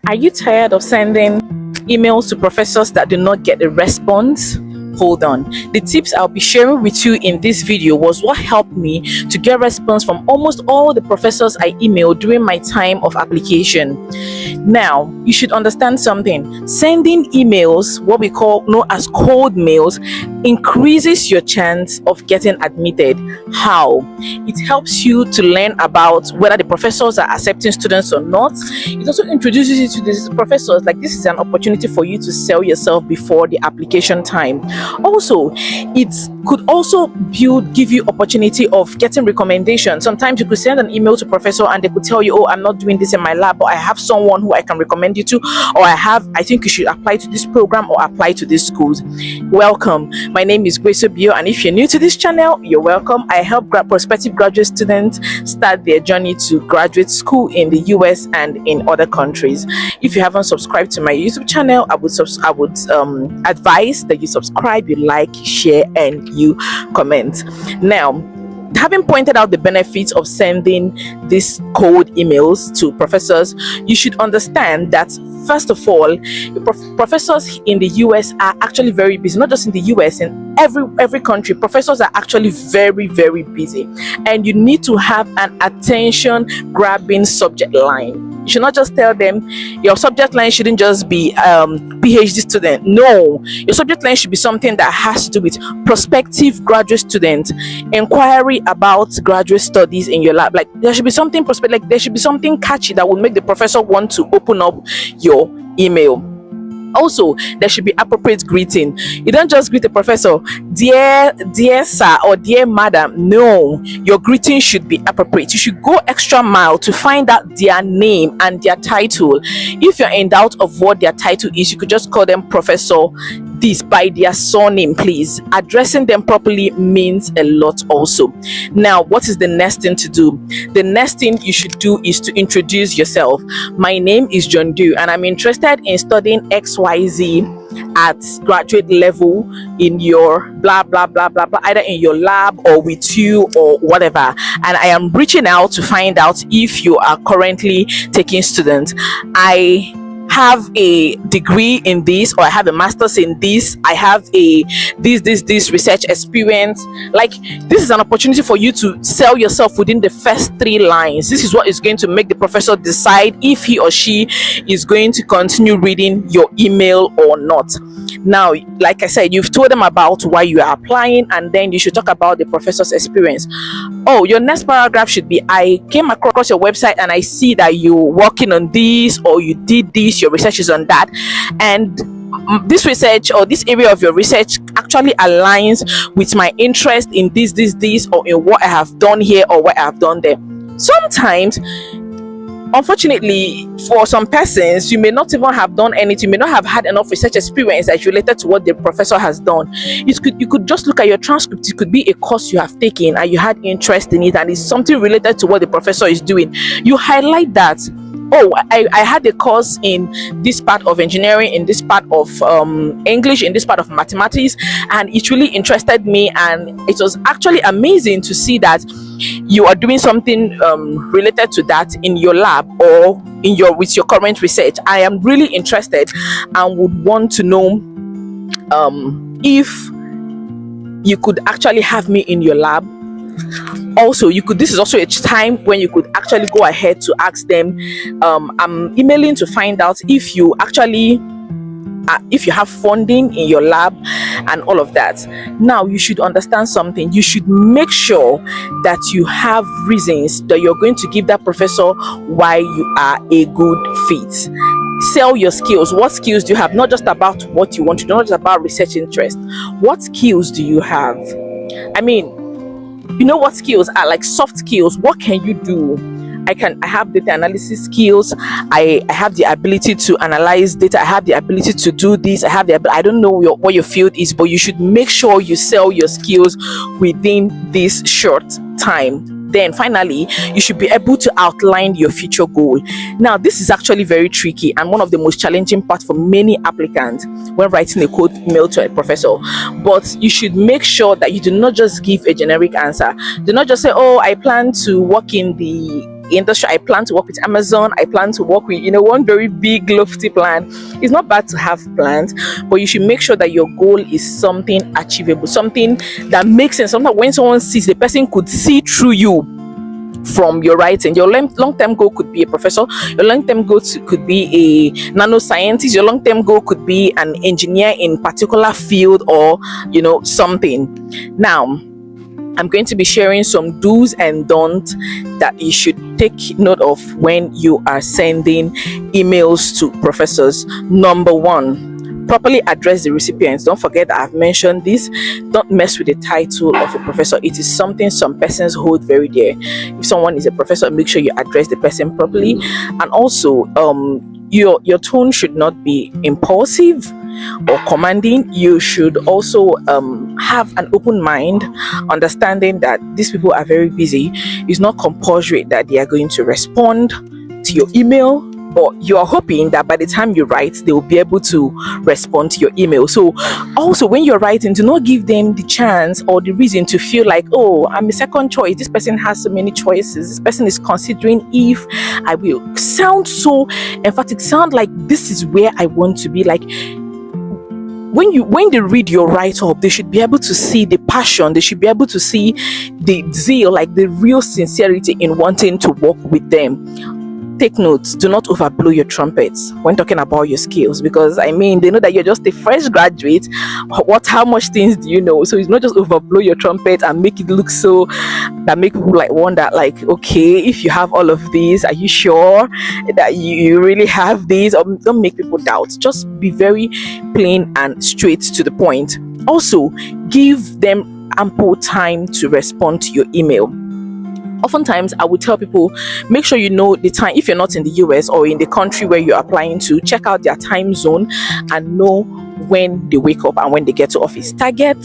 Are you tired of sending emails to professors that do not get a response? Hold on. The tips I'll be sharing with you in this video was what helped me to get response from almost all the professors I emailed during my time of application. Now, you should understand something. Sending emails, what we know as cold mails, increases your chance of getting admitted. How? It helps you to learn about whether the professors are accepting students or not. It also introduces you to these professors, like this is an opportunity for you to sell yourself before the application time. Also, it could also give you opportunity of getting recommendations. Sometimes you could send an email to professor and they could tell you, oh, I'm not doing this in my lab, but I have someone who I can recommend you to, or I think you should apply to this program or apply to these schools. Welcome. My name is Grace Obio, and if you're new to this channel, you're welcome. I help prospective graduate students start their journey to graduate school in the US and in other countries. If you haven't subscribed to my YouTube channel, I would advise that you subscribe, you like, share, and you comment. Now, having pointed out the benefits of sending these cold emails to professors, you should understand that first of all, professors in the US are actually very busy. Not just in the US, in every country, professors are actually very, very busy, and you need to have an attention grabbing subject line. You should not just tell them your subject line shouldn't just be PhD student. No, your subject line should be something that has to do with prospective graduate student, inquiry about graduate studies in your lab. Like there should be something like there should be something catchy that will make the professor want to open up your email. Also, there should be appropriate greeting. You don't just greet the professor, dear sir or dear madam. No, your greeting should be appropriate. You should go extra mile to find out their name and their title. If you're in doubt of what their title is, you could just call them Professor this by their surname, please. Addressing them properly means a lot also. Now, what is the next thing to do? The next thing you should do is to introduce yourself. My name is John Doe, and I'm interested in studying XYZ at graduate level in your blah blah blah blah blah, either in your lab or with you or whatever, and I am reaching out to find out if you are currently taking students. I have a degree in this, or I have a master's in this, I have a this research experience. Like, this is an opportunity for you to sell yourself within the first 3 lines. This is what is going to make the professor decide if he or she is going to continue reading your email or not. Now, like I said, you've told them about why you are applying, and then you should talk about the professor's experience. Oh, your next paragraph should be, I came across your website and I see that you're working on this, or you did this, your research is on that, and this research or this area of your research actually aligns with my interest in this, or in what I have done here or what I have done there. Sometimes, unfortunately, for some persons, you may not even have done anything. You may not have had enough research experience that's related to what the professor has done. You could just look at your transcript. It could be a course you have taken and you had interest in it, and it's something related to what the professor is doing. You highlight that. Oh, I had a course in this part of engineering, in this part of English, in this part of mathematics, and it really interested me, and it was actually amazing to see that you are doing something related to that in your lab or with your current research. I am really interested and would want to know if you could actually have me in your lab. Also, this is also a time when you could actually go ahead to ask them, I'm emailing to find out if you actually if you have funding in your lab and all of that. Now, you should understand something. You should make sure that you have reasons that you're going to give that professor why you are a good fit. Sell your skills. What skills do you have? Not just about what you want to do, not just about research interest. What skills do you have? I mean, you know what skills are, like soft skills. What can you do? I have data analysis skills. I have the ability to analyze data. I have the ability to do this. I don't know what your field is, but you should make sure you sell your skills within this short time. Then finally, you should be able to outline your future goal. Now, this is actually very tricky and one of the most challenging parts for many applicants when writing a cold email to a professor. But you should make sure that you do not just give a generic answer. Do not just say, oh, I plan to work in the industry. I plan to work with Amazon. I plan to work with, one very big lofty plan. It's not bad to have plans, but you should make sure that your goal is something achievable, something that makes sense, something that when someone sees, the person could see through you from your writing. Your long-term goal could be a professor. Your long-term goal could be a nanoscientist. Your long-term goal could be an engineer in particular field, or something. Now, I'm going to be sharing some do's and don'ts that you should take note of when you are sending emails to professors. Number one, properly address the recipients. Don't forget that I've mentioned this. Don't mess with the title of a professor. It is something some persons hold very dear. If someone is a professor, make sure you address the person properly. And also, your tone should not be impulsive or commanding. You should also have an open mind, understanding that these people are very busy. It's not compulsory that they are going to respond to your email, but you are hoping that by the time you write, they will be able to respond to your email. So also, when you're writing, do not give them the chance or the reason to feel like, oh, I'm a second choice. This person has so many choices. This person is considering if I will. Sound so emphatic. Sound like this is where I want to be. Like, when they read your write-up, they should be able to see the passion. They should be able to see the zeal, like the real sincerity in wanting to work with them. Take notes. Do not overblow your trumpets when talking about your skills, because they know that you're just a fresh graduate. How much things do you know? So it's not just overblow your trumpet and make it look so that make people like wonder, like, okay, if you have all of these, are you sure that you really have these? Or don't make people doubt. Just be very plain and straight to the point. Also, give them ample time to respond to your email. Oftentimes, I would tell people, make sure you know the time. If you're not in the US or in the country where you're applying to, check out their time zone and know when they wake up and when they get to office. Target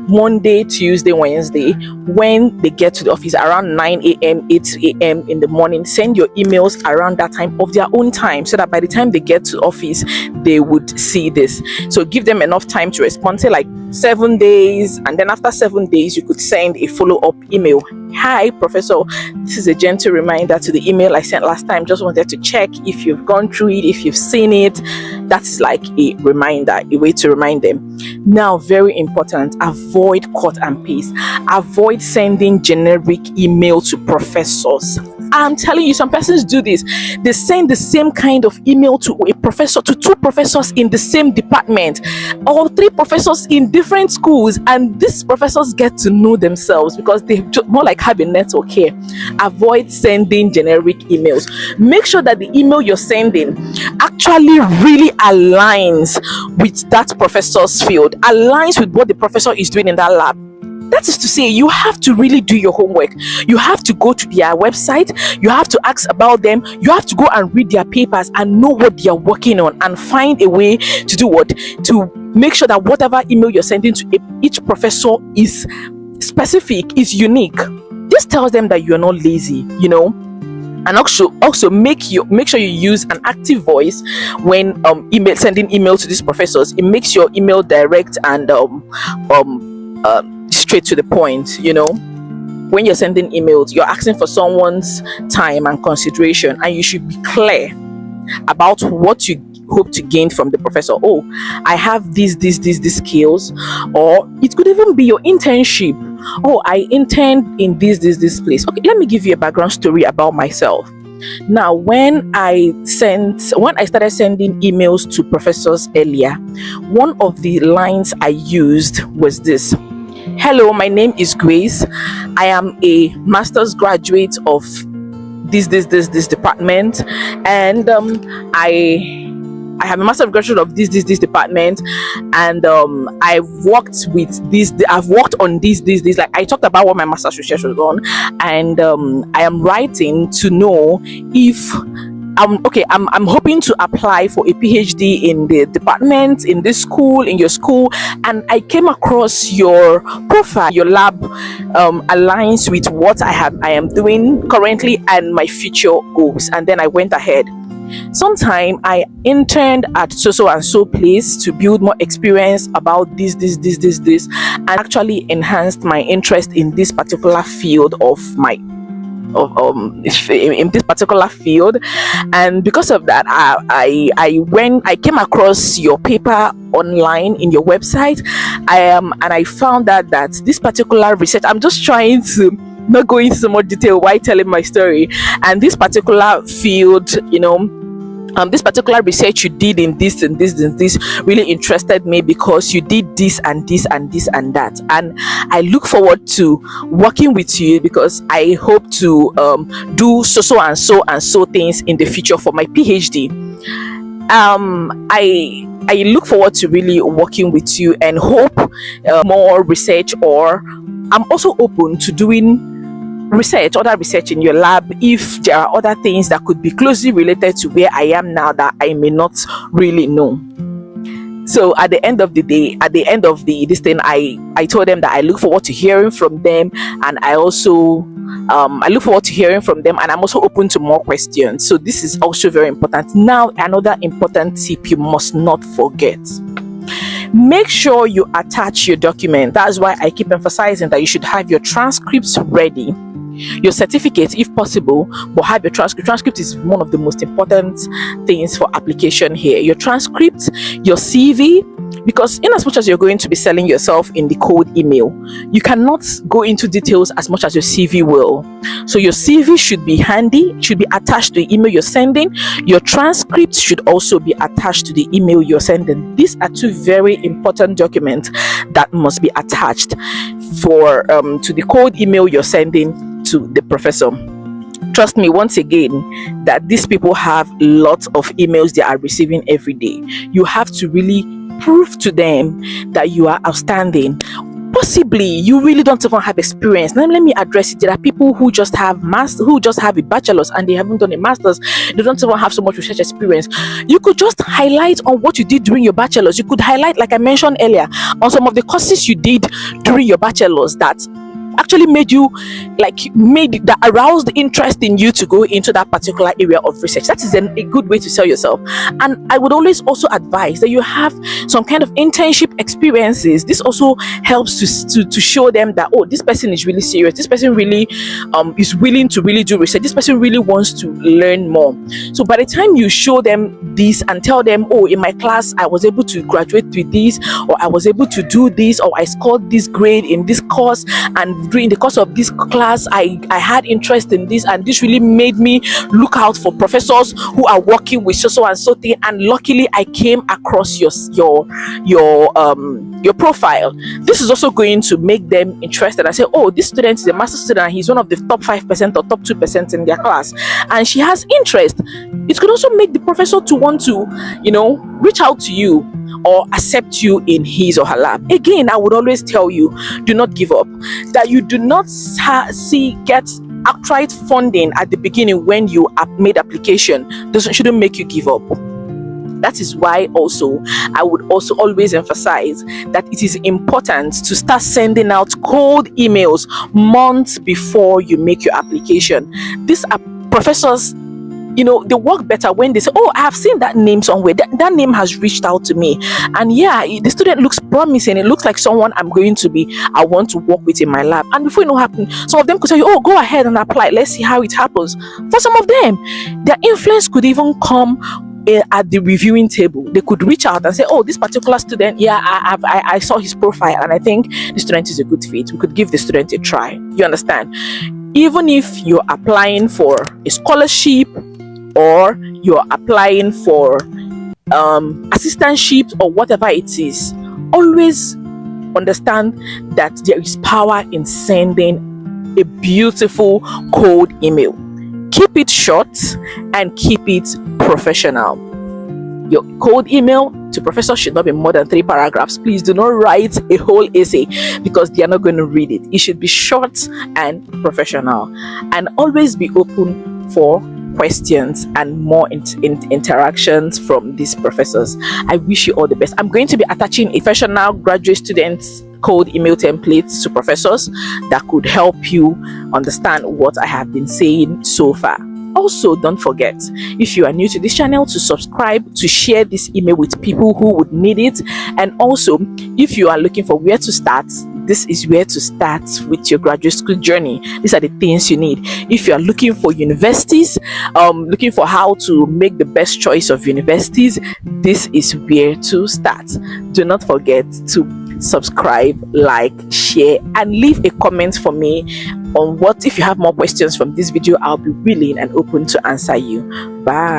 Monday, Tuesday, Wednesday, when they get to the office around 9 a.m., 8 a.m. in the morning. Send your emails around that time of their own time, so that by the time they get to office, they would see this. So give them enough time to respond, say like 7 days, and then after 7 days, you could send a follow-up email. Hi, Professor. This is a gentle reminder to the email I sent last time. Just wanted to check if you've gone through it, if you've seen it. That's like a reminder, a way to remind them. Now, very important, avoid cut and paste. Avoid sending generic email to professors. I'm telling you, some persons do this. They send the same kind of email to a professor, to two professors in the same department, or three professors in different schools, and these professors get to know themselves because they more like have a network here. Avoid sending generic emails. Make sure that the email you're sending actually really aligns with that professor's field, aligns with what the professor is doing in that lab. That is to say, you have to really do your homework. You have to go to their website. You have to ask about them. You have to go and read their papers and know what they are working on, and find a way to do what? To make sure that whatever email you're sending to each professor is specific, is unique. This tells them that you're not lazy, And also make sure you use an active voice when sending email to these professors. It makes your email direct and straight to the point. When you're sending emails, you're asking for someone's time and consideration, and you should be clear about what you hope to gain from the professor. Oh, I have these skills, or it could even be your internship. Oh, I interned in this place. Okay, let me give you a background story about myself. Now, when I started sending emails to professors earlier, one of the lines I used was this: hello, my name is Grace. I am a master's graduate of this department, and I have a master's graduate of this department, and I've worked on this. Like, I talked about what my master's research was on, and I am writing to know if I'm hoping to apply for a PhD in the department, in this school, in your school, and I came across your profile. Your lab aligns with what I am doing currently and my future goals. And then I went ahead. Sometime I interned at so and so place to build more experience about this, and actually enhanced my interest in this particular field of my in this particular field. And because of that, I came across your paper online in your website. And I found out that this particular research, I'm just trying to not go into so much detail while telling my story. And this particular field, this particular research you did in this and this and this really interested me, because you did this and this and this and that. And I look forward to working with you, because I hope to do so and so things in the future for my PhD. I look forward to really working with you, and hope more research, or I'm also open to doing other research in your lab if there are other things that could be closely related to where I am now that I may not really know. So at the end of the day, at the end of this thing, I told them that I look forward to hearing from them, and I also I look forward to hearing from them, and I'm also open to more questions. So this is also very important. Now, another important tip you must not forget: make sure you attach your document. That's why I keep emphasizing that you should have your transcripts ready, your certificate if possible, but have your transcript. Transcript is one of the most important things for application here. Your transcript, your CV, because in as much as you're going to be selling yourself in the cold email, you cannot go into details as much as your CV will. So your CV should be handy, should be attached to the email you're sending. Your transcript should also be attached to the email you're sending. These are two very important documents that must be attached for to the cold email you're sending to the professor. Trust me, once again, that these people have lots of emails they are receiving every day. You have to really prove to them that you are outstanding. Possibly you really don't even have experience. Now let me address it. There are people who just have a bachelor's and they haven't done a master's. They don't even have so much research experience. You could just highlight on what you did during your bachelor's. You could highlight, like I mentioned earlier, on some of the courses you did during your bachelor's that actually that aroused the interest in you to go into that particular area of research. That is a good way to sell yourself. And I would always also advise that you have some kind of internship experiences. This also helps to show them that, oh, this person is really serious, this person really is willing to really do research, this person really wants to learn more. So by the time you show them this and tell them, oh, in my class I was able to graduate with this, or I was able to do this, or I scored this grade in this course, and during the course of this class I had interest in this, and this really made me look out for professors who are working with so and so thing, and luckily I came across your profile. This is also going to make them interested and say, oh, this student is a master student and he's one of the top 5% or top 2% in their class, and she has interest. It could also make the professor to want to reach out to you or accept you in his or her lab. Again, I would always tell you, do not give up. That you do not get outright funding at the beginning when you made application shouldn't make you give up. That is why also I would also always emphasize that it is important to start sending out cold emails months before you make your application. These are professors, they work better when they say, oh, I have seen that name somewhere, that name has reached out to me, and yeah, the student looks promising, it looks like someone I want to work with in my lab. And before you know what happens, some of them could tell you, oh, go ahead and apply, let's see how it happens. For some of them, their influence could even come at the reviewing table. They could reach out and say, oh, this particular student, yeah, I saw his profile and I think the student is a good fit, we could give the student a try. You understand? Even if you're applying for a scholarship, or you're applying for assistantship or whatever it is, always understand that there is power in sending a beautiful cold email. Keep it short and keep it professional. Your cold email to professors should not be more than 3 paragraphs. Please do not write a whole essay, because they are not going to read it. It should be short and professional, and always be open for questions and more interactions from these professors. I wish you all the best. I'm going to be attaching a professional graduate students cold email templates to professors that could help you understand what I have been saying so far. Also, don't forget, if you are new to this channel, to subscribe, to share this email with people who would need it, and also if you are looking for where to start, this is where to start with your graduate school journey. These are the things you need. If you are looking for universities, looking for how to make the best choice of universities, this is where to start. Do not forget to subscribe, like, share, and leave a comment for me on what. If you have more questions from this video, I'll be willing and open to answer you. Bye.